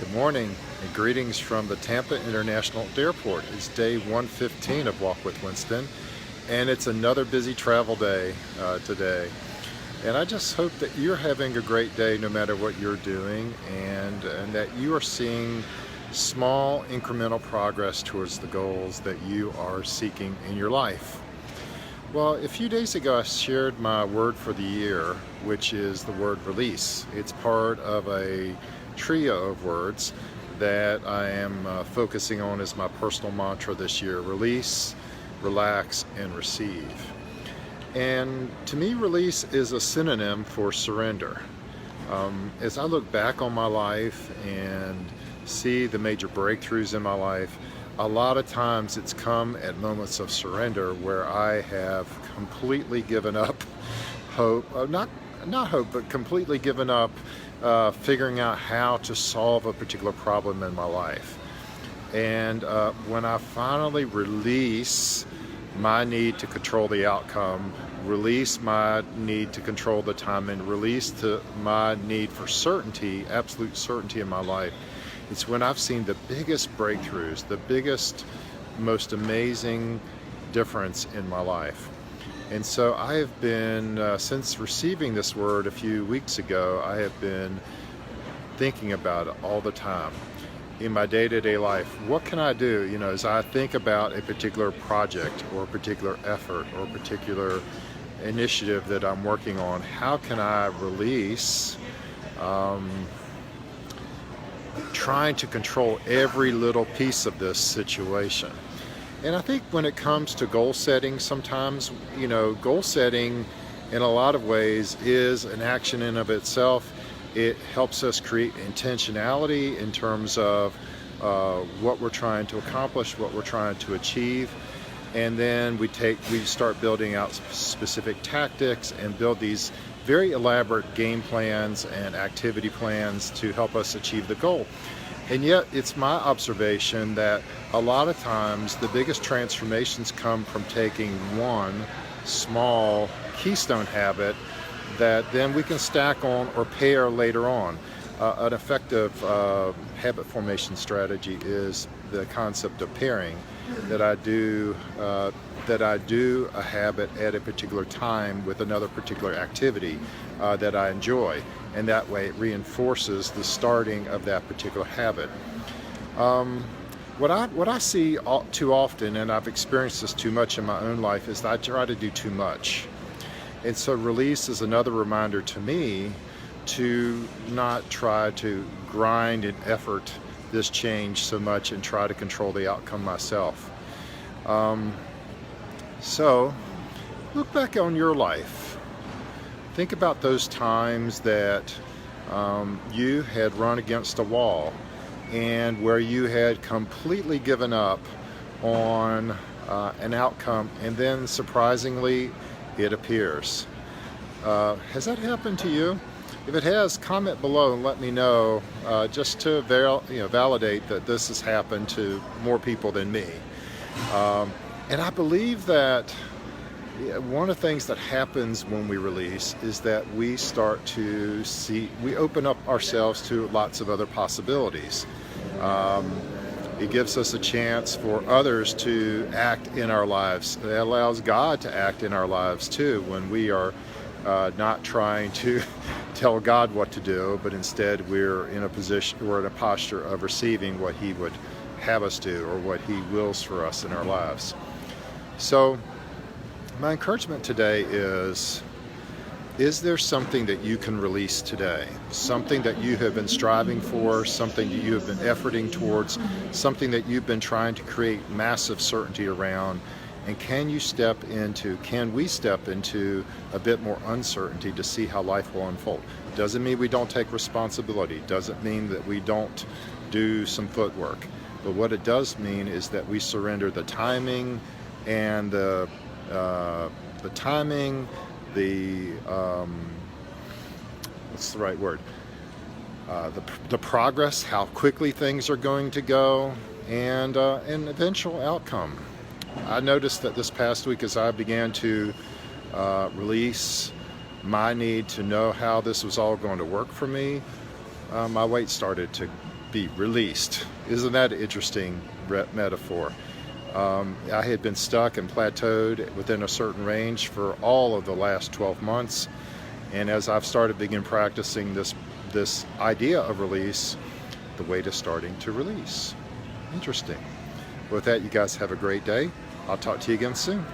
Good morning and greetings from the Tampa International Airport. It's day 115 of Walk with Winston, and it's another busy travel day today. And I just hope that you're having a great day no matter what you're doing, and that you are seeing small incremental progress towards the goals that you are seeking in your life. Well, a few days ago I shared my word for the year, which is the word release. It's part of a trio of words that I am focusing on as my personal mantra this year: release, relax, and receive. And to me, release is a synonym for surrender. As I look back on my life and see the major breakthroughs in my life, a lot of times it's come at moments of surrender where I have completely given up hope, not hope, but completely given up figuring out how to solve a particular problem in my life. And when I finally release my need to control the outcome, release my need to control the time, and release my need for certainty, absolute certainty in my life, it's when I've seen the biggest breakthroughs, the biggest, most amazing difference in my life. And so I have been, since receiving this word a few weeks ago, I have been thinking about it all the time in my day-to-day life. What can I do? As I think about a particular project or a particular effort or a particular initiative that I'm working on, how can I release trying to control every little piece of this situation? And I think when it comes to goal setting, sometimes, goal setting in a lot of ways is an action in of itself. It helps us create intentionality in terms of what we're trying to accomplish, what we're trying to achieve. And then we start building out specific tactics and build these very elaborate game plans and activity plans to help us achieve the goal. And yet it's my observation that a lot of times the biggest transformations come from taking one small keystone habit that then we can stack on or pair later on. An effective habit formation strategy is the concept of pairing, that I do a habit at a particular time with another particular activity that I enjoy, and that way it reinforces the starting of that particular habit. What I see too often, and I've experienced this too much in my own life, is that I try to do too much. And so release is another reminder to me to not try to grind and effort this change so much and try to control the outcome myself. So look back on your life. Think about those times that you had run against a wall and where you had completely given up on an outcome, and then surprisingly it appears. Has that happened to you? If it has, comment below and let me know, just to validate that this has happened to more people than me. And I believe that one of the things that happens when we release is that we start to we open up ourselves to lots of other possibilities. It gives us a chance for others to act in our lives. It allows God to act in our lives too, when we are not trying to tell God what to do, but instead we're in a posture of receiving what He would have us do, or what He wills for us in our lives. So my encouragement today is there something that you can release today? Something that you have been striving for, something that you have been efforting towards, something that you've been trying to create massive certainty around, and can we step into a bit more uncertainty to see how life will unfold? Doesn't mean we don't take responsibility, doesn't mean that we don't do some footwork, but what it does mean is that we surrender the timing and the what's the right word? The progress, how quickly things are going to go, and an eventual outcome. I noticed that this past week, as I began to release my need to know how this was all going to work for me, my weight started to be released. Isn't that an interesting metaphor? I had been stuck and plateaued within a certain range for all of the last 12 months. And as I've begin practicing this idea of release, the weight is starting to release. Interesting. With that, you guys have a great day. I'll talk to you again soon.